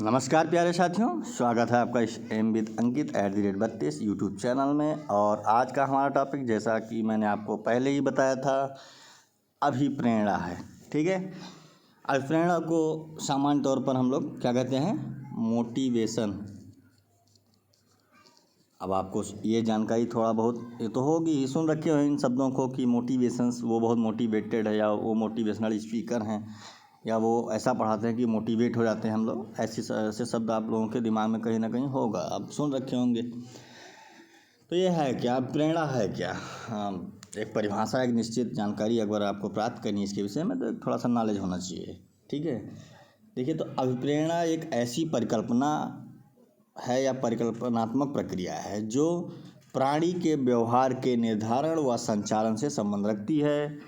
नमस्कार प्यारे साथियों, स्वागत है आपका इस M with Ankit @32 YouTube channel में। और आज का हमारा टॉपिक, जैसा कि मैंने आपको पहले ही बताया था, अभिप्रेरणा है। ठीक है, अभिप्रेरणा को सामान्य तौर पर हम लोग क्या कहते हैं? मोटिवेशन। अब आपको ये जानकारी थोड़ा बहुत ये तो होगी ही, सुन रखे हो इन शब्दों को कि मोटिवेशंस, वो बहुत मोटिवेटेड है, या वो मोटिवेशनल स्पीकर हैं, या वो ऐसा पढ़ाते हैं कि मोटिवेट हो जाते हैं हम लोग। ऐसे शब्द आप लोगों के दिमाग में कहीं ना कहीं होगा, आप सुन रखे होंगे। तो ये है क्या? प्रेरणा है क्या? एक परिभाषा, एक निश्चित जानकारी अगर आपको प्राप्त करनी है इसके विषय में, तो एक थोड़ा सा नॉलेज होना चाहिए। ठीक है, देखिए, तो अभिप्रेरणा एक ऐसी परिकल्पना है या परिकल्पनात्मक प्रक्रिया है जो प्राणी के व्यवहार के निर्धारण व संचालन से संबंध रखती है।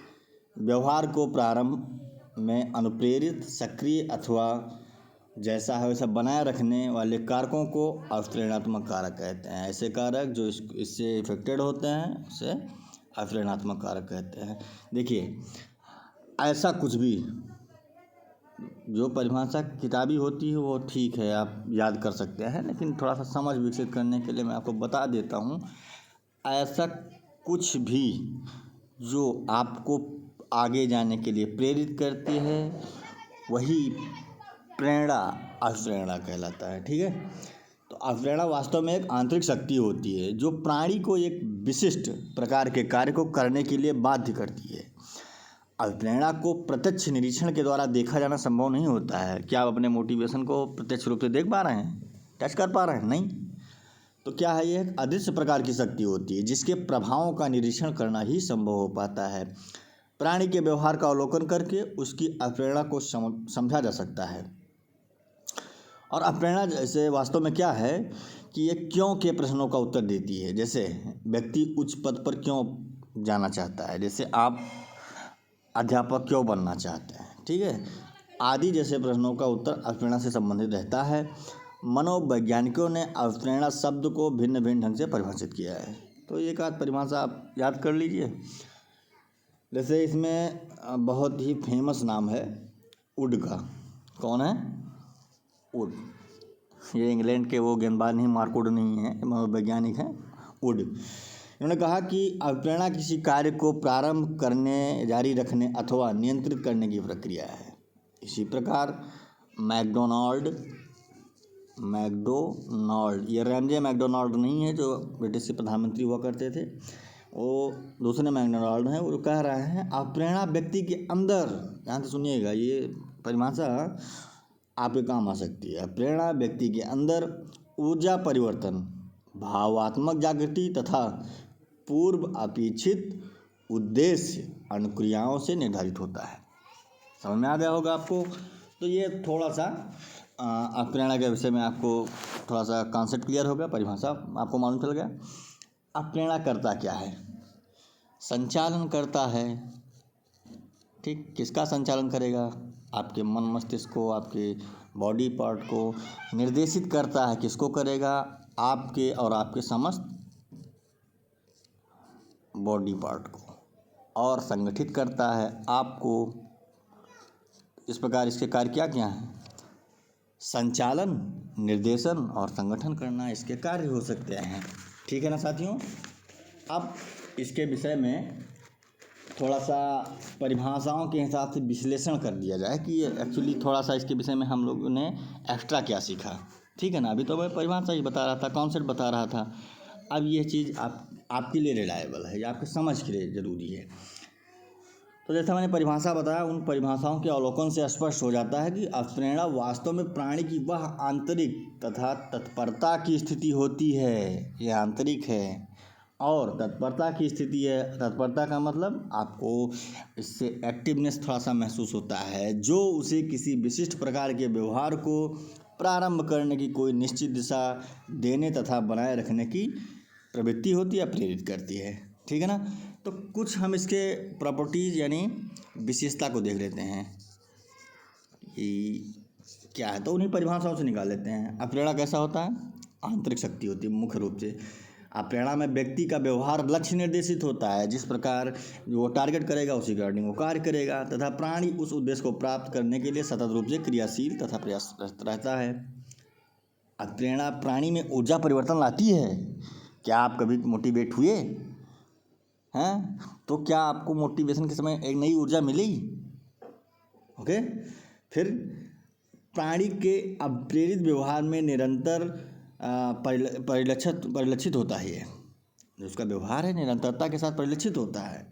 व्यवहार को प्रारंभ में अनुप्रेरित, सक्रिय अथवा जैसा है वैसा बनाए रखने वाले कारकों को अभिप्रेरणात्मक कारक कहते हैं। ऐसे कारक जो इससे इफेक्टेड होते हैं उसे अभिप्रेरणात्मक कारक कहते हैं। देखिए, ऐसा कुछ भी जो परिभाषा किताबी होती है वो ठीक है, आप याद कर सकते हैं, लेकिन थोड़ा सा समझ विकसित करने के लिए मैं आपको बता देता हूँ। ऐसा कुछ भी जो आपको आगे जाने के लिए प्रेरित करती है, वही प्रेरणा अभिप्रेरणा कहलाता है। ठीक है, तो अभिप्रेरणा वास्तव में एक आंतरिक शक्ति होती है जो प्राणी को एक विशिष्ट प्रकार के कार्य को करने के लिए बाध्य करती है। अभिप्रेरणा को प्रत्यक्ष निरीक्षण के द्वारा देखा जाना संभव नहीं होता है। क्या आप अपने मोटिवेशन को प्रत्यक्ष रूप से देख पा रहे हैं, टच कर पा रहे हैं? नहीं। तो क्या है, ये एक अदृश्य प्रकार की शक्ति होती है जिसके प्रभावों का निरीक्षण करना ही संभव हो पाता है। प्राणी के व्यवहार का अवलोकन करके उसकी अभिप्रेरणा को समझा जा सकता है। और अभिप्रेरणा जैसे वास्तव में क्या है कि ये क्यों के प्रश्नों का उत्तर देती है। जैसे व्यक्ति उच्च पद पर क्यों जाना चाहता है, जैसे आप अध्यापक क्यों बनना चाहते हैं, ठीक है, आदि जैसे प्रश्नों का उत्तर अभिप्रेरणा से संबंधित रहता है। मनोवैज्ञानिकों ने अभिप्रेरणा शब्द को भिन्न भिन्न ढंग से परिभाषित किया है। तो एक आध परिभाषा आप याद कर लीजिए। जैसे इसमें बहुत ही फेमस नाम है वुड का। कौन है? वुड। ये इंग्लैंड के वो गेंदबाज नहीं, मार्क वुड नहीं है, मनोवैज्ञानिक हैं वुड। इन्होंने कहा कि अभिप्रेरणा किसी कार्य को प्रारंभ करने, जारी रखने अथवा नियंत्रित करने की प्रक्रिया है। इसी प्रकार मैकडोनाल्ड, ये रैमजे मैकडोनाल्ड नहीं है जो ब्रिटिश के प्रधानमंत्री हुआ करते थे, वो दूसरे मैकडोनाल्ड हैं। वो कह रहे हैं अभिप्रेरणा व्यक्ति के अंदर, ध्यान से सुनिएगा, ये परिभाषा आपके काम आ सकती है। प्रेरणा व्यक्ति के अंदर ऊर्जा परिवर्तन, भावात्मक जागृति तथा पूर्व अपेक्षित उद्देश्य अनुक्रियाओं से निर्धारित होता है। समझ में आ गया होगा आपको। तो ये थोड़ा सा अभिप्रेरणा के विषय में आपको थोड़ा सा कॉन्सेप्ट क्लियर हो गया, परिभाषा आपको मालूम चल गया। अभिप्रेरणा करता क्या है? संचालन करता है। ठीक, किसका संचालन करेगा? आपके मन मस्तिष्क को, आपके बॉडी पार्ट को निर्देशित करता है। किसको करेगा? आपके और आपके समस्त बॉडी पार्ट को, और संगठित करता है आपको। इस प्रकार इसके कार्य क्या क्या हैं? संचालन, निर्देशन और संगठन करना इसके कार्य हो सकते हैं। ठीक है ना साथियों। अब इसके विषय में थोड़ा सा परिभाषाओं के हिसाब से विश्लेषण कर दिया जाए कि एक्चुअली थोड़ा सा इसके विषय में हम लोगों ने एक्स्ट्रा क्या सीखा। ठीक है ना, अभी तो मैं परिभाषा ही बता रहा था, कॉन्सेप्ट बता रहा था। अब ये चीज़ आपके लिए रिलायबल है या आपके समझ के लिए ज़रूरी है। तो जैसा मैंने परिभाषा बताया, उन परिभाषाओं के अवलोकन से स्पष्ट हो जाता है कि अभिप्रेरणा वास्तव में प्राणी की वह आंतरिक तथा तत्परता की स्थिति होती है। यह आंतरिक है और तत्परता की स्थिति है। तत्परता का मतलब आपको इससे एक्टिवनेस थोड़ा सा महसूस होता है, जो उसे किसी विशिष्ट प्रकार के व्यवहार को प्रारंभ करने की कोई निश्चित दिशा देने तथा बनाए रखने की प्रवृत्ति होती है, प्रेरित करती है। ठीक है ना। तो कुछ हम इसके प्रॉपर्टीज़ यानी विशेषता को देख लेते हैं कि क्या है, तो उन्हीं परिभाषाओं से निकाल लेते हैं। अभिप्रेरणा कैसा होता है? आंतरिक शक्ति होती है मुख्य रूप से। अभिप्रेरणा में व्यक्ति का व्यवहार लक्ष्य निर्देशित होता है, जिस प्रकार जो वो टारगेट करेगा उसी अकॉर्डिंग वो कार्य करेगा, तथा प्राणी उस उद्देश्य को प्राप्त करने के लिए सतत रूप से क्रियाशील तथा प्रयासरत रहता है। अब प्रेरणा प्राणी में ऊर्जा परिवर्तन लाती है। क्या आप कभी मोटिवेट हुए हैं? तो क्या आपको मोटिवेशन के समय एक नई ऊर्जा मिली? ओके। फिर प्राणी के अप्रेरित व्यवहार में निरंतर परिलक्षित होता है। ये जो उसका व्यवहार है निरंतरता के साथ परिलक्षित होता है।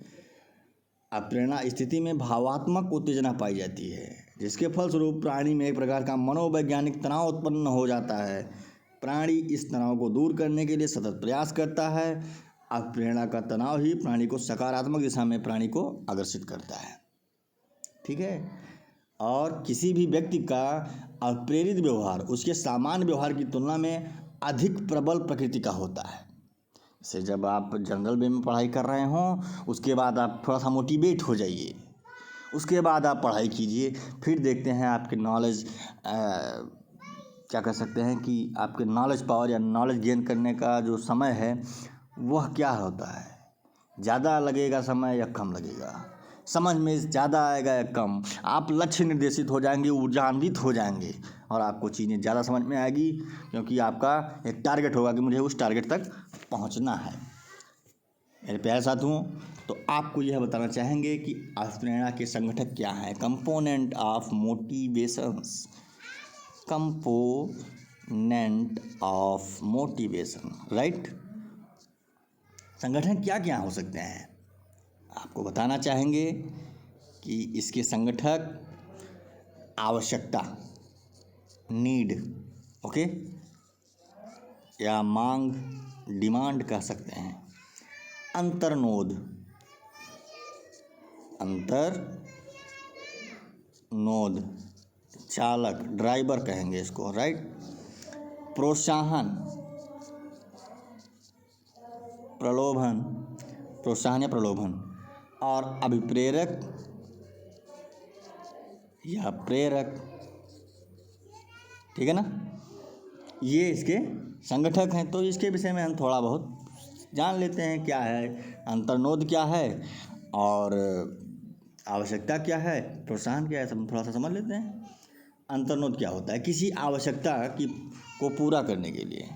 अप्रेरणा स्थिति में भावात्मक उत्तेजना पाई जाती है, जिसके फलस्वरूप प्राणी में एक प्रकार का मनोवैज्ञानिक तनाव उत्पन्न हो जाता है। प्राणी इस तनाव को दूर करने के लिए सतत प्रयास करता है। अप्रेरणा का तनाव ही प्राणी को सकारात्मक दिशा में प्राणी को आकर्षित करता है। ठीक है। और किसी भी व्यक्ति का अप्रेरित व्यवहार उसके सामान्य व्यवहार की तुलना में अधिक प्रबल प्रकृति का होता है। जैसे जब आप जनरल वे में पढ़ाई कर रहे हों, उसके बाद आप थोड़ा सा मोटिवेट हो जाइए, उसके बाद आप पढ़ाई कीजिए, फिर देखते हैं आपके नॉलेज क्या कह सकते हैं कि आपके नॉलेज पावर या नॉलेज गेन करने का जो समय है वह क्या होता है। ज़्यादा लगेगा समय या कम लगेगा, समझ में ज़्यादा आएगा या कम। आप लक्ष्य निर्देशित हो जाएंगे, ऊर्जान्वित हो जाएंगे और आपको चीज़ें ज़्यादा समझ में आएगी, क्योंकि आपका एक टारगेट होगा कि मुझे उस टारगेट तक पहुंचना है। मेरे प्यारे साथियों, तो आपको यह बताना चाहेंगे कि प्रेरणा के संगठक क्या हैं, component of motivations. Component of motivation, right. संगठन क्या क्या हो सकते हैं, आपको बताना चाहेंगे कि इसके संगठक आवश्यकता, नीड, ओके, या मांग, डिमांड कह सकते हैं। अंतर्नोद, अंतर्नोद, चालक, ड्राइवर कहेंगे इसको, राइट। प्रोत्साहन, प्रलोभन, प्रोत्साहन या प्रलोभन, और अभिप्रेरक या प्रेरक, ठीक है ना। ये इसके संगठक हैं। तो इसके विषय में हम थोड़ा बहुत जान लेते हैं, क्या है अंतर्नोद, क्या है और आवश्यकता क्या है, प्रोत्साहन क्या है, सब थोड़ा सा समझ लेते हैं। अंतर्नोद क्या होता है, किसी आवश्यकता को पूरा करने के लिए,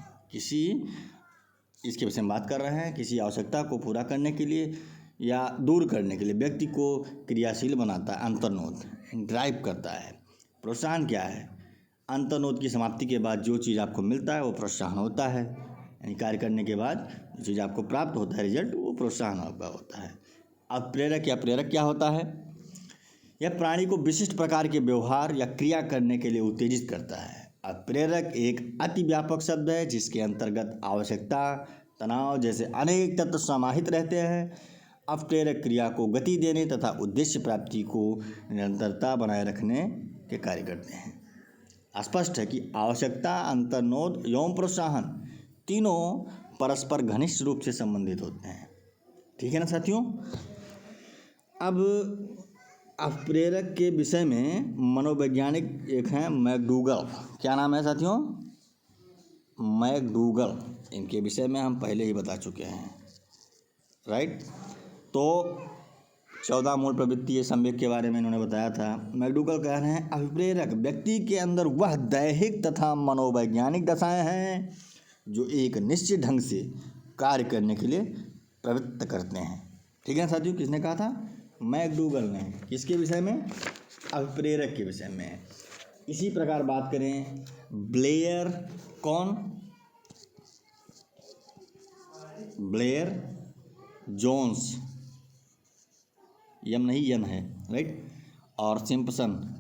इसके विषय में बात कर रहे हैं। किसी आवश्यकता को पूरा करने के लिए या दूर करने के लिए व्यक्ति को क्रियाशील बनाता है अंतर्नोद, ड्राइव करता है। प्रोत्साहन क्या है, अंतर्नोद की समाप्ति के बाद जो चीज़ आपको मिलता है वो प्रोत्साहन होता है, यानी कार्य करने के बाद जो चीज़ आपको प्राप्त होता है रिजल्ट, वो प्रोत्साहन आपका होता है। अब प्रेरक या प्रेरक क्या होता है, यह प्राणी को विशिष्ट प्रकार के व्यवहार या क्रिया करने के लिए उत्तेजित करता है। अब प्रेरक एक अति व्यापक शब्द है जिसके अंतर्गत आवश्यकता, तनाव जैसे अनेक तत्व समाहित रहते हैं। अब प्रेरक क्रिया को गति देने तथा उद्देश्य प्राप्ति को निरंतरता बनाए रखने के कार्य करते हैं। स्पष्ट है कि आवश्यकता, अंतर्नोद एवं प्रोत्साहन तीनों परस्पर घनिष्ठ रूप से संबंधित होते हैं। ठीक है ना साथियों। अब प्रेरक के विषय में मनोवैज्ञानिक एक हैं मैकडूगल, क्या नाम है साथियों, मैकडूगल। इनके विषय में हम पहले ही बता चुके हैं, राइट। तो 14 मूल प्रवृत्ति संवेग के बारे में इन्होंने बताया था। मैकडूगल कह रहे हैं अभिप्रेरक व्यक्ति के अंदर वह दैहिक तथा मनोवैज्ञानिक दशाएं हैं जो एक निश्चित ढंग से कार्य करने के लिए प्रवृत्त करते हैं। ठीक है ना साथियों, किसने कहा था, मैकडूगल ने। किसके विषय में, अभिप्रेरक के विषय में। इसी प्रकार बात करें ब्लेयर, कौन, ब्लेयर जोन्स, यम नहीं यन है, राइट, और सिम्पसन,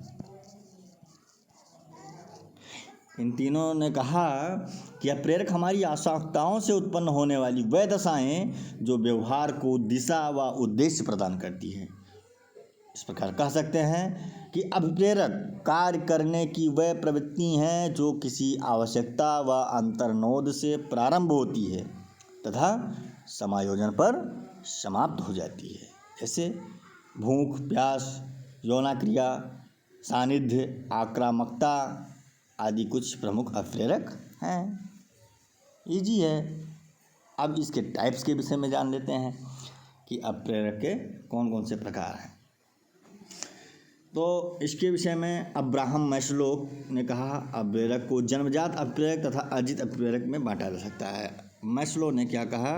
इन तीनों ने कहा कि यह प्रेरक हमारी आवश्यकताओं से उत्पन्न होने वाली वह दशाएं जो व्यवहार को दिशा व उद्देश्य प्रदान करती हैं। इस प्रकार कह सकते हैं कि अभिप्रेरक कार्य करने की वह प्रवृत्ति हैं जो किसी आवश्यकता व अंतर्नोद से प्रारंभ होती है तथा समायोजन पर समाप्त हो जाती है। जैसे भूख, प्यास, यौनाक्रिया, सानिध्य, आक्रामकता आदि कुछ प्रमुख अप्रेरक हैं। इजी है। अब इसके टाइप्स के विषय में जान लेते हैं कि अप्रेरक के कौन कौन से प्रकार हैं। तो इसके विषय में अब्राहम मैस्लो ने कहा अपप्रेरक को जन्मजात अपप्रेरक तथा अर्जित अपप्रेरक में बांटा जा सकता है। मैस्लो ने क्या कहा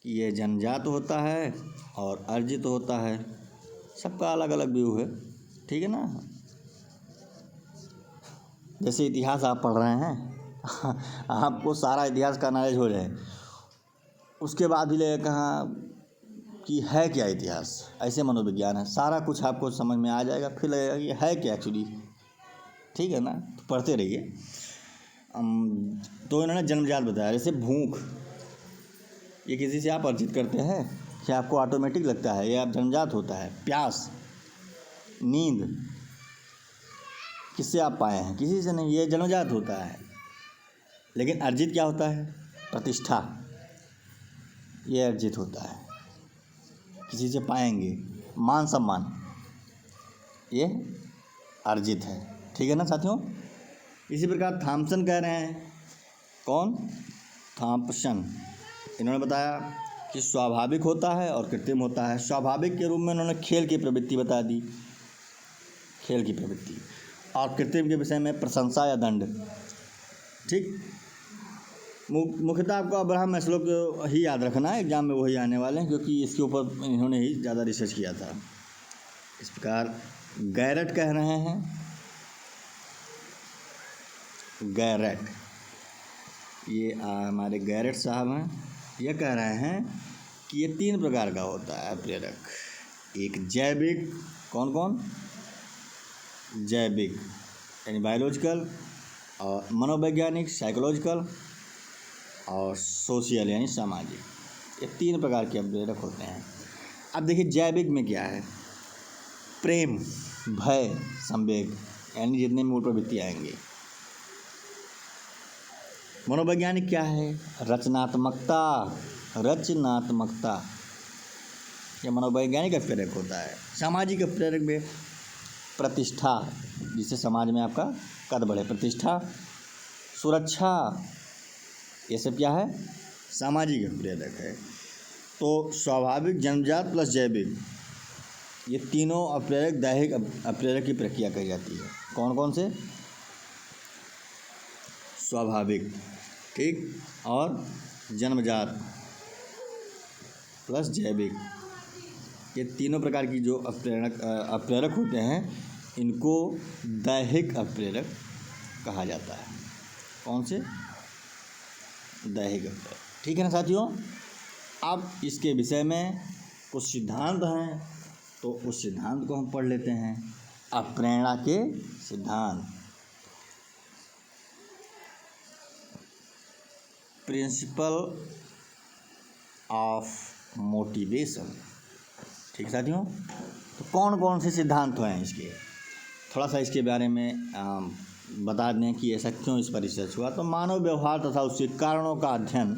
कि ये जन्मजात होता है और अर्जित होता है, सबका अलग अलग व्यू है, ठीक है ना। जैसे इतिहास आप पढ़ रहे हैं आपको सारा इतिहास का नॉलेज हो जाए, उसके बाद भी ले कहा कि है क्या इतिहास, ऐसे मनोविज्ञान है, सारा कुछ आपको समझ में आ जाएगा, फिर लगेगा कि है क्या एक्चुअली, ठीक है ना। तो पढ़ते रहिए। तो इन्होंने जन्मजात बताया, जैसे भूख, ये किसी से आप अर्जित करते हैं क्या आपको ऑटोमेटिक लगता है, ये आप जन्मजात होता है। प्यास, नींद, किससे आप पाए हैं, किसी से नहीं, ये जन्मजात होता है। लेकिन अर्जित क्या होता है, प्रतिष्ठा, ये अर्जित होता है, किसी से पाएंगे। मान सम्मान, ये अर्जित है, ठीक है ना साथियों। इसी प्रकार थॉम्सन कह रहे हैं, कौन, थॉम्पसन, इन्होंने बताया कि स्वाभाविक होता है और कृत्रिम होता है। स्वाभाविक के रूप में उन्होंने खेल की प्रवृत्ति बता दी, खेल की प्रवृत्ति, और कृत्रिम के विषय में प्रशंसा या दंड, ठीक। मुख्यतः आपको अब्राहम मैस्लो को ही याद रखना है, एग्जाम में वही आने वाले हैं, क्योंकि इसके ऊपर इन्होंने ही ज़्यादा रिसर्च किया था। इस प्रकार गैरट कह रहे हैं, गैरट, ये हमारे गैरट साहब हैं, ये कह रहे हैं कि ये 3 प्रकार का होता है प्रेरक। एक जैविक, कौन कौन, जैविक यानी बायोलॉजिकल, और मनोवैज्ञानिक साइकोलॉजिकल, और सोशल यानी सामाजिक, ये 3 प्रकार के प्रेरक होते हैं। अब देखिए जैविक में क्या है, प्रेम, भय, संवेग, यानी जितने मूल प्रवृत्ति आएंगे। मनोवैज्ञानिक क्या है, रचनात्मकता, रचनात्मकता, यह मनोवैज्ञानिक प्रेरक होता है। सामाजिक प्रेरक में प्रतिष्ठा, जिससे समाज में आपका कद बढ़े, प्रतिष्ठा, सुरक्षा, ये सब क्या है, सामाजिक प्रेरक है। तो स्वाभाविक, जन्मजात प्लस जैविक, ये तीनों अप्रेरक दैहिक अप्रेरक की प्रक्रिया कही जाती है। कौन कौन से, स्वाभाविक, ठीक, और जन्मजात प्लस जैविक, ये तीनों प्रकार की जो अप्रेरक होते हैं, इनको दैहिक अप्रेरक कहा जाता है। कौन से, दैहिक अप्रेरक, ठीक है ना साथियों। अब इसके विषय में कुछ सिद्धांत हैं, तो उस सिद्धांत को हम पढ़ लेते हैं। अप्रेरणा के सिद्धांत, प्रिंसिपल ऑफ मोटिवेशन, ठीक है साथियों। तो कौन कौन से सिद्धांत हैं इसके, थोड़ा सा इसके बारे में बता दें कि ऐसा क्यों इस पर रिसर्च हुआ। तो मानव व्यवहार तथा उसके कारणों का अध्ययन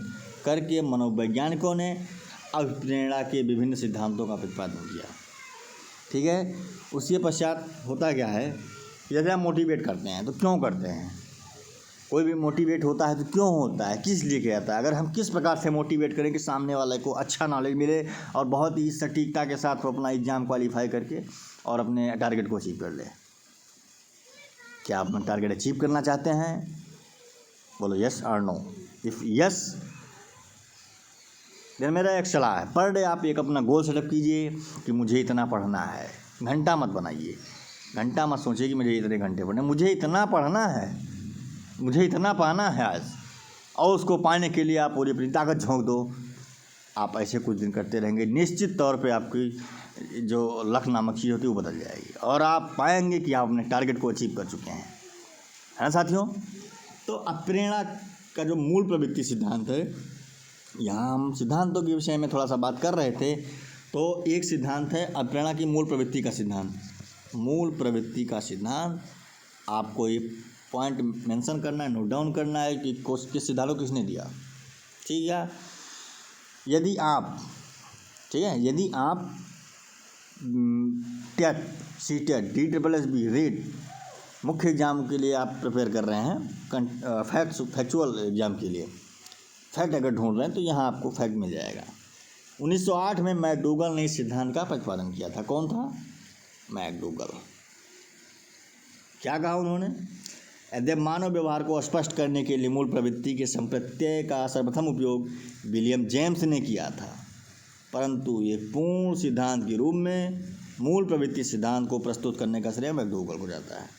करके मनोवैज्ञानिकों ने अभिप्रेरणा के विभिन्न सिद्धांतों का प्रतिपादन किया, ठीक है। उसके पश्चात होता क्या है, जैसे हम मोटिवेट करते हैं तो क्यों करते हैं, कोई भी मोटिवेट होता है तो क्यों होता है, किस लिए किया जाता है, अगर हम किस प्रकार से मोटिवेट करें कि सामने वाले को अच्छा नॉलेज मिले और बहुत ही सटीकता के साथ वो अपना एग्ज़ाम क्वालिफाई करके और अपने टारगेट को अचीव कर ले। क्या आप अपना टारगेट अचीव करना चाहते हैं, बोलो यस और नो। इफ़ यस, देन मेरा एक सलाह है, पर डे आप एक अपना गोल सेटअप कीजिए कि मुझे इतना पढ़ना है। घंटा मत बनाइए, घंटा मत सोचिए कि मुझे इतने घंटे पढ़ने, मुझे इतना पढ़ना है, मुझे इतना पाना है आज, और उसको पाने के लिए आप पूरी अपनी ताकत झोंक दो। आप ऐसे कुछ दिन करते रहेंगे, निश्चित तौर पे आपकी जो लक्ष्य नामक चीज़ होती है वो बदल जाएगी, और आप पाएंगे कि आप अपने टारगेट को अचीव कर चुके हैं, है ना साथियों। तो अप्रेरणा का जो मूल प्रवृत्ति सिद्धांत है, यहाँ हम सिद्धांतों के विषय में थोड़ा सा बात कर रहे थे। तो एक सिद्धांत है अप्रेरणा की मूल प्रवृत्ति का सिद्धांत। मूल प्रवृत्ति का सिद्धांत, आपको ये पॉइंट मेंशन करना है, नोट डाउन करना है कि किस सिद्धांत को किसने दिया, ठीक है। यदि आप, ठीक है, यदि आप TET, C TET, DSSB, REET मुख्य एग्ज़ाम के लिए आप प्रिपेयर कर रहे हैं, फैक्चुअल एग्ज़ाम के लिए फैक्ट अगर ढूंढ रहे हैं तो यहाँ आपको फैक्ट मिल जाएगा। 1908 में मैकडूगल ने इस सिद्धांत का प्रतिपादन किया था। कौन था, मैकडूगल। क्या कहा उन्होंने? यद्यपि मानव व्यवहार को स्पष्ट करने के लिए मूल प्रवृत्ति के संप्रत्यय का सर्वप्रथम उपयोग विलियम जेम्स ने किया था, परंतु एक पूर्ण सिद्धांत के रूप में मूल प्रवृत्ति सिद्धांत को प्रस्तुत करने का श्रेय मैकडूगल को जाता है।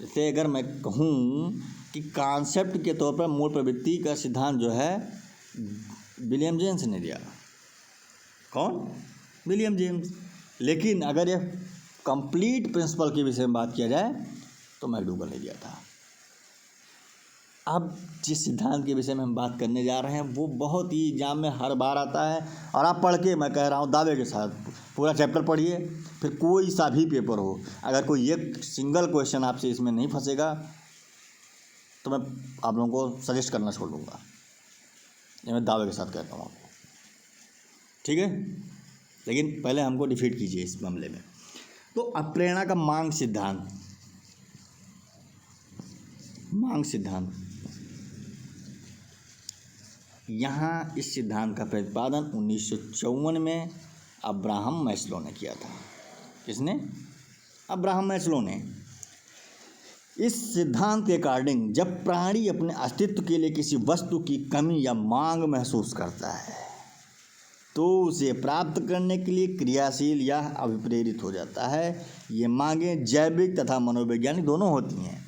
जैसे अगर मैं कहूँ कि कॉन्सेप्ट के तौर पर मूल प्रवृत्ति का सिद्धांत जो है विलियम जेम्स ने दिया। कौन? William James. लेकिन अगर यह कंप्लीट प्रिंसिपल के विषय में बात किया जाए तो मैकडूगल ने दिया था। अब जिस सिद्धांत के विषय में हम बात करने जा रहे हैं वो बहुत ही एग्जाम में हर बार आता है, और आप पढ़ के, मैं कह रहा हूँ दावे के साथ, पूरा चैप्टर पढ़िए, फिर कोई सा भी पेपर हो, अगर कोई एक सिंगल क्वेश्चन आपसे इसमें नहीं फंसेगा तो मैं आप लोगों को सजेस्ट करना छोड़ दूँगा। ये मैं दावे के साथ कहता हूँ आपको, ठीक है। लेकिन पहले हमको डिफीट कीजिए इस मामले में। तो अप्रेरणा का मांग सिद्धांत, यहाँ इस सिद्धांत का प्रतिपादन 1954 में अब्राहम मैस्लो ने किया था। किसने? अब्राहम मैस्लो ने। इस सिद्धांत के अकॉर्डिंग जब प्राणी अपने अस्तित्व के लिए किसी वस्तु की कमी या मांग महसूस करता है तो उसे प्राप्त करने के लिए क्रियाशील या अभिप्रेरित हो जाता है। ये मांगें जैविक तथा मनोवैज्ञानिक दोनों होती हैं।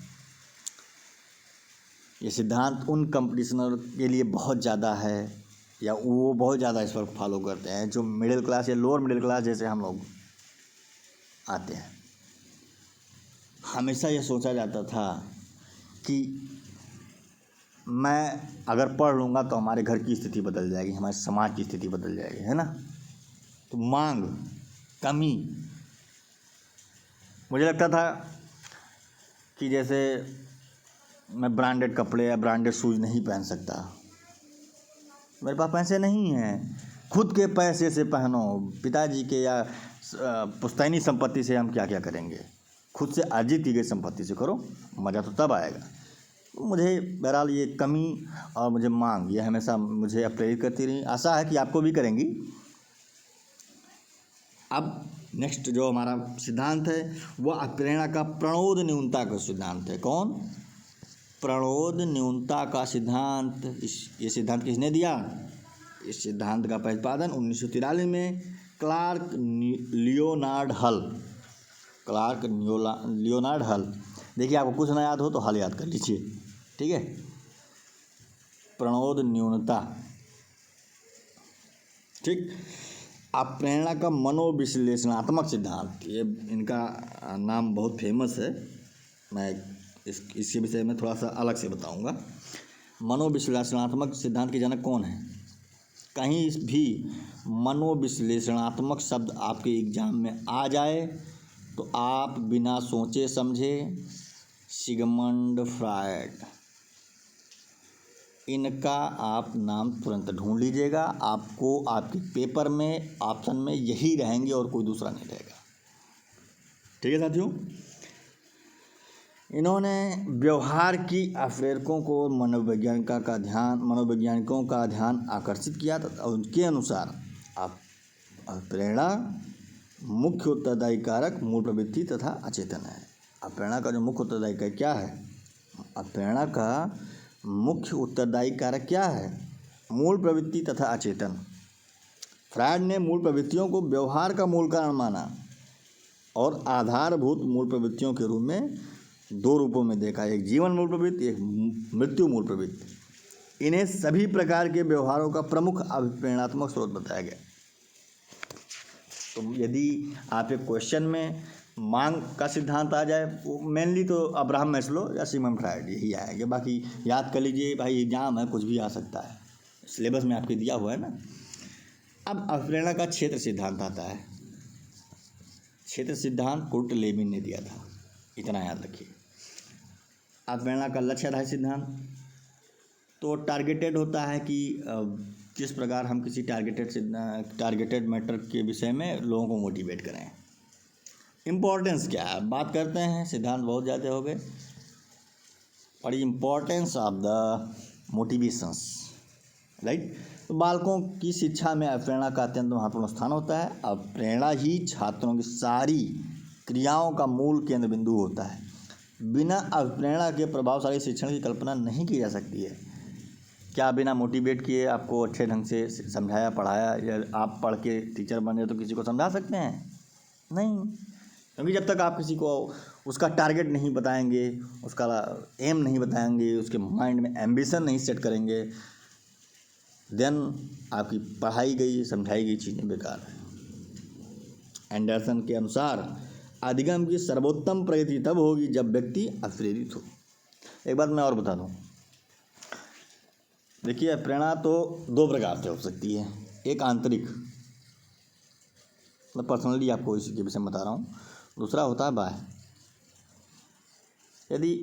ये सिद्धांत उन कंपटीशनर के लिए बहुत ज़्यादा है, या वो बहुत ज़्यादा इस पर फॉलो करते हैं जो मिडिल क्लास या लोअर मिडिल क्लास जैसे हम लोग आते हैं। हमेशा यह सोचा जाता था कि मैं अगर पढ़ लूँगा तो हमारे घर की स्थिति बदल जाएगी, हमारे समाज की स्थिति बदल जाएगी, है ना। तो मांग, कमी, मुझे लगता था कि जैसे मैं ब्रांडेड कपड़े या ब्रांडेड शूज़ नहीं पहन सकता, मेरे पास पैसे नहीं हैं, खुद के पैसे से पहनो, पिताजी के या पुश्तैनी संपत्ति से हम क्या क्या करेंगे, खुद से अर्जित की गई संपत्ति से करो, मज़ा तो तब आएगा। मुझे बहरहाल ये कमी और मुझे मांग ये हमेशा मुझे प्रेरित करती रही, आशा है कि आपको भी करेंगी। अब नेक्स्ट जो हमारा सिद्धांत है वह अप्रेरणा का प्रणोद न्यूनता का सिद्धांत है। कौन? प्रणोद न्यूनता का सिद्धांत। ये सिद्धांत किसने दिया? इस सिद्धांत का प्रतिपादन 1943 में क्लार्क लियोनार्ड हल। देखिए, आपको कुछ ना याद हो तो हल याद कर लीजिए, ठीक है। प्रणोद न्यूनता, ठीक। अप्रेरणा का मनोविश्लेषणात्मक सिद्धांत, ये इनका नाम बहुत फेमस है, मैं इसके विषय में थोड़ा सा अलग से बताऊंगा। मनोविश्लेषणात्मक सिद्धांत के जनक कौन है? कहीं भी मनोविश्लेषणात्मक शब्द आपके एग्जाम में आ जाए तो आप बिना सोचे समझे सिगमंड फ्रायड, इनका आप नाम तुरंत ढूंढ लीजिएगा। आपको आपके पेपर में ऑप्शन में यही रहेंगे और कोई दूसरा नहीं रहेगा, ठीक है साथियों। इन्होंने व्यवहार की अप्रेरकों को मनोवैज्ञानिकों का ध्यान आकर्षित किया था। उनके अनुसार अप्रेरणा मुख्य उत्तरदायी कारक मूल प्रवृत्ति तथा अचेतन है। अप्रेरणा का जो मुख्य उत्तरदायी कारक क्या है? अप्रेरणा का मुख्य उत्तरदायी कारक क्या है? मूल प्रवृत्ति तथा अचेतन। फ्रायड ने मूल प्रवृत्तियों को व्यवहार का मूल कारण माना और आधारभूत मूल प्रवृत्तियों के रूप में दो रूपों में देखा, एक जीवन मूल प्रवृत्ति, एक मृत्यु मूल प्रवृत्ति। इन्हें सभी प्रकार के व्यवहारों का प्रमुख अभिप्रेरणात्मक स्रोत बताया गया। तो यदि आप एक क्वेश्चन में मांग का सिद्धांत आ जाए, वो मेनली तो अब्राहम मैस्लो या सिगमंड फ्रायड यही आएंगे। बाकी याद कर लीजिए भाई, एग्जाम है, कुछ भी आ सकता है, सिलेबस में आपके दिया हुआ है ना। अब अप्रेरणा का क्षेत्र सिद्धांत आता है। क्षेत्र सिद्धांत कुर्ट लेविन ने दिया था, इतना याद रखिए। अप्रेरणा का लक्ष्य आधारित सिद्धांत तो टारगेटेड होता है कि किस प्रकार हम किसी टारगेटेड मैटर के विषय में लोगों को मोटिवेट करें। इम्पोर्टेंस क्या है, बात करते हैं, सिद्धांत बहुत ज़्यादा हो गए। और importance of the motivations, right. तो बालकों की शिक्षा में अप्रेरणा का अत्यंत महत्वपूर्ण स्थान होता है। अप्रेरणा ही छात्रों की सारी क्रियाओं का मूल केंद्र बिंदु होता है। बिना अप्रेरणा के प्रभावशाली शिक्षण की कल्पना नहीं की जा सकती है। क्या बिना मोटिवेट किए आपको अच्छे ढंग से समझाया पढ़ाया या आप पढ़ के टीचर बने तो किसी को समझा सकते हैं? नहीं, क्योंकि जब तक आप किसी को उसका टारगेट नहीं बताएंगे, उसका एम नहीं बताएंगे, उसके माइंड में एम्बिशन नहीं सेट करेंगे, देन आपकी पढ़ाई गई समझाई गई चीज़ें बेकार है। एंडरसन के अनुसार अधिगम की सर्वोत्तम प्रगति तब होगी जब व्यक्ति अप्रेरित हो। एक बात मैं और बता दूं, देखिए प्रेरणा तो दो प्रकार से हो सकती है। एक आंतरिक, मैं पर्सनली आपको इसी के विषय में बता रहा हूँ। दूसरा होता है बाह्य। यदि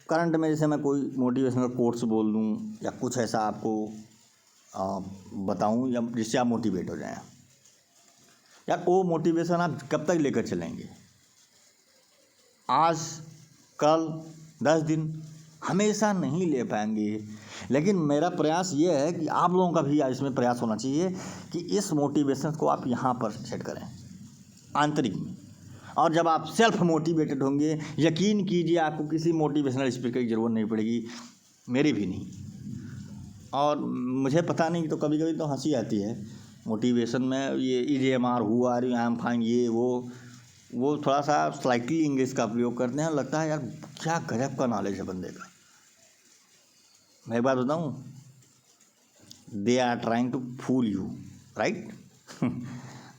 करंट में जैसे मैं कोई मोटिवेशनल कोट्स बोल दूँ या कुछ ऐसा आपको बताऊँ या जिससे आप मोटिवेट हो जाएं, यार वो मोटिवेशन आप कब तक लेकर चलेंगे? आज, कल, 10 दिन, हमेशा नहीं ले पाएंगे। लेकिन मेरा प्रयास ये है कि आप लोगों का भी इसमें प्रयास होना चाहिए कि इस मोटिवेशन को आप यहाँ पर सेट करें, आंतरिक में। और जब आप सेल्फ मोटिवेटेड होंगे, यकीन कीजिए आपको किसी मोटिवेशनल स्पीकर की ज़रूरत नहीं पड़ेगी, मेरी भी नहीं। और मुझे पता नहीं, तो कभी कभी तो हंसी आती है मोटिवेशन में, ये EJMR who are you, I am fine, ये वो थोड़ा सा स्लाइटली इंग्लिश का प्रयोग करते हैं। लगता है यार क्या गजब का नॉलेज है बंदे का। मैं एक बात बताऊँ, they are trying to fool you, right?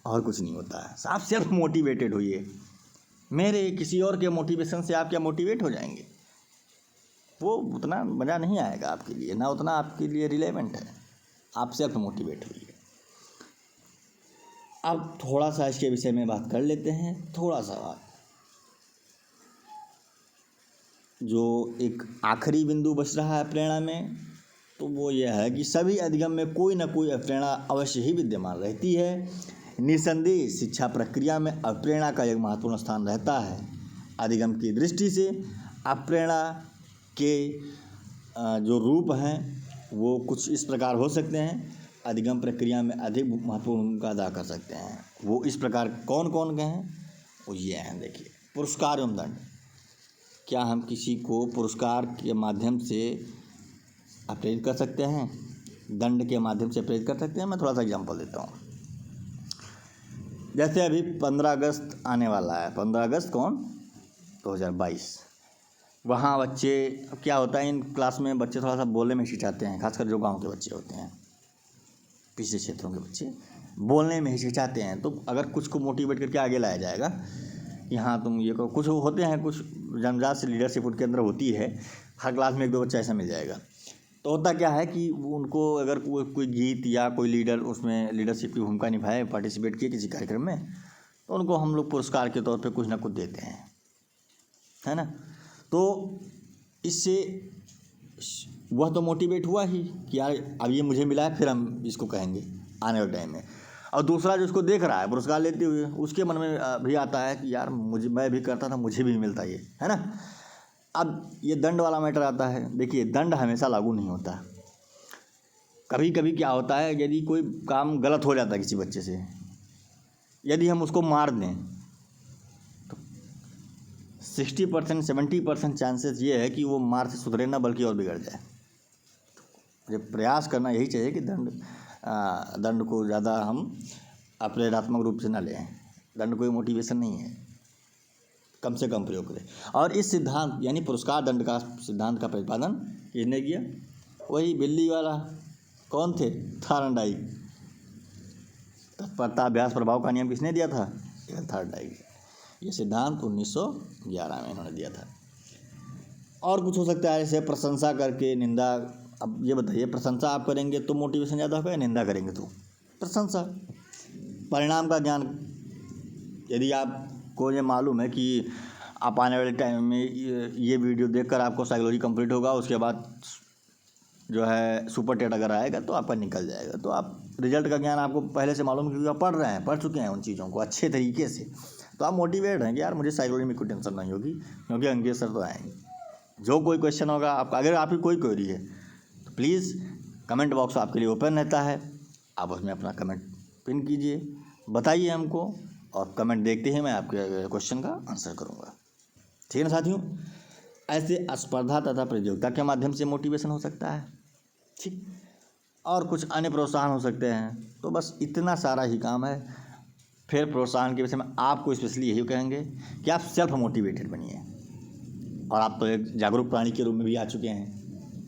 और कुछ नहीं होता है। आप सेल्फ मोटिवेटेड होइए। मेरे किसी और के मोटिवेशन से आप क्या मोटिवेट हो जाएंगे? वो उतना मज़ा नहीं आएगा आपके लिए, ना उतना आपके लिए रिलेवेंट है। आप सेल्फ मोटिवेट होइए। अब थोड़ा सा इसके विषय में बात कर लेते हैं। थोड़ा सा बात, जो एक आखिरी बिंदु बच रहा है प्रेरणा में, तो वो यह है कि सभी अधिगम में कोई ना कोई अप्रेरणा अवश्य ही विद्यमान रहती है। निसंदेह शिक्षा प्रक्रिया में अप्रेरणा का एक महत्वपूर्ण स्थान रहता है। अधिगम की दृष्टि से अप्रेरणा के जो रूप हैं वो कुछ इस प्रकार हो सकते हैं। अधिगम प्रक्रिया में अधिक महत्वपूर्ण भूमिका अदा कर सकते हैं। वो इस प्रकार कौन कौन के हैं? वो ये हैं, देखिए, पुरस्कार एवं दंड। क्या हम किसी को पुरस्कार के माध्यम से प्रेरित कर सकते हैं? दंड के माध्यम से प्रेरित कर सकते हैं? मैं थोड़ा सा एग्जांपल देता हूँ। जैसे अभी 15 अगस्त आने वाला है। 15 अगस्त कौन? 2022। वहाँ बच्चे, क्या होता है इन क्लास में बच्चे थोड़ा सा बोलने में हिचकिचाते हैं, खासकर जो गांव के बच्चे होते हैं, पिछले क्षेत्रों के बच्चे बोलने में हिचकिचाते हैं। तो अगर कुछ को मोटिवेट करके आगे लाया जाएगा कि हाँ तुम ये करो, कुछ होते हैं, कुछ जन्मजात से लीडरशिप उनके अंदर होती है। हर क्लास में एक दो बच्चा ऐसा मिल जाएगा। तो होता क्या है कि उनको अगर कोई गीत या कोई लीडर उसमें लीडरशिप की भूमिका निभाए, पार्टिसिपेट किए किसी कार्यक्रम में, तो उनको हम लोग पुरस्कार के तौर पे कुछ ना कुछ देते हैं, है ना? तो इससे वह तो मोटिवेट हुआ ही कि यार अब ये मुझे मिला है, फिर हम इसको कहेंगे आने वाले टाइम में। और दूसरा जो उसको देख रहा है पुरस्कार लेते हुए, उसके मन में भी आता है कि यार मैं भी करता था, मुझे भी मिलता ये, है ना? अब ये दंड वाला मैटर आता है। देखिए, दंड हमेशा लागू नहीं होता। कभी कभी क्या होता है, यदि कोई काम गलत हो जाता है किसी बच्चे से, यदि हम उसको मार दें तो 60% 70% चांसेस ये है कि वो मार से सुधरे ना, बल्कि और बिगड़ जाए। मुझे प्रयास करना यही चाहिए कि दंड को ज़्यादा हम प्रेरणात्मक रूप से ना लें। दंड कोई मोटिवेशन नहीं है, कम से कम प्रयोग करें। और इस सिद्धांत यानी पुरस्कार दंड का सिद्धांत का प्रतिपादन किसने किया? वही बिल्ली वाला, कौन थे? थॉर्नडाइक। तत्परता, अभ्यास, प्रभाव का नियम किसने दिया था? थॉर्नडाइक। ये सिद्धांत 1911 में इन्होंने दिया था। और कुछ हो सकता है, जैसे प्रशंसा करके निंदा। अब ये बताइए, प्रशंसा आप करेंगे तो मोटिवेशन ज़्यादा होगा, निंदा करेंगे तो प्रशंसा। परिणाम का ज्ञान, यदि आपको ये मालूम है कि आप आने वाले टाइम में ये वीडियो देखकर आपको साइकोलॉजी कंप्लीट होगा, उसके बाद जो है सुपर टेट अगर आएगा तो आपका निकल जाएगा, तो आप रिजल्ट का ज्ञान आपको पहले से मालूम है क्योंकि आप पढ़ रहे हैं, पढ़ चुके हैं उन चीज़ों को अच्छे तरीके से, तो आप मोटिवेट हैं कि यार मुझे साइकोलॉजी में कोई टेंशन नहीं होगी, क्योंकि अंग्रेज सर तो आएंगे। जो कोई क्वेश्चन होगा आपका, अगर आपकी कोई क्वेरी है तो प्लीज़ कमेंट बॉक्स आपके लिए ओपन रहता है, आप उसमें अपना कमेंट पिन कीजिए, बताइए हमको, और कमेंट देखते ही मैं आपके क्वेश्चन का आंसर करूँगा। ठीक है ना साथियों, ऐसे स्पर्धा तथा प्रतियोगिता के माध्यम से मोटिवेशन हो सकता है, ठीक, और कुछ अन्य प्रोत्साहन हो सकते हैं। तो बस इतना सारा ही काम है। फिर प्रोत्साहन के विषय में आपको स्पेशली यही कहेंगे कि आप सेल्फ मोटिवेटेड बनिए, और आप तो एक जागरूक प्राणी के रूप में भी आ चुके हैं।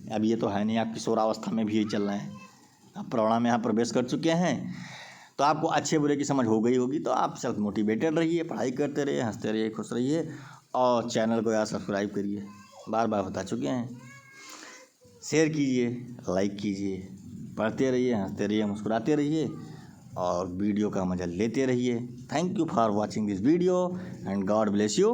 अब ये तो है नहीं आप किशोरावस्था में भी यही चल रहे हैं, आप प्रौढ़ा में यहाँ प्रवेश कर चुके हैं, तो आपको अच्छे बुरे की समझ हो गई होगी। तो आप सेल्फ मोटिवेटेड रहिए, पढ़ाई करते रहिए, हंसते रहिए, खुश रहिए, और चैनल को यार सब्सक्राइब करिए, बार बार बता चुके हैं, शेयर कीजिए, लाइक कीजिए, पढ़ते रहिए, हंसते रहिए, मुस्कुराते रहिए, और वीडियो का मजा लेते रहिए। Thank you for watching this video and God bless you.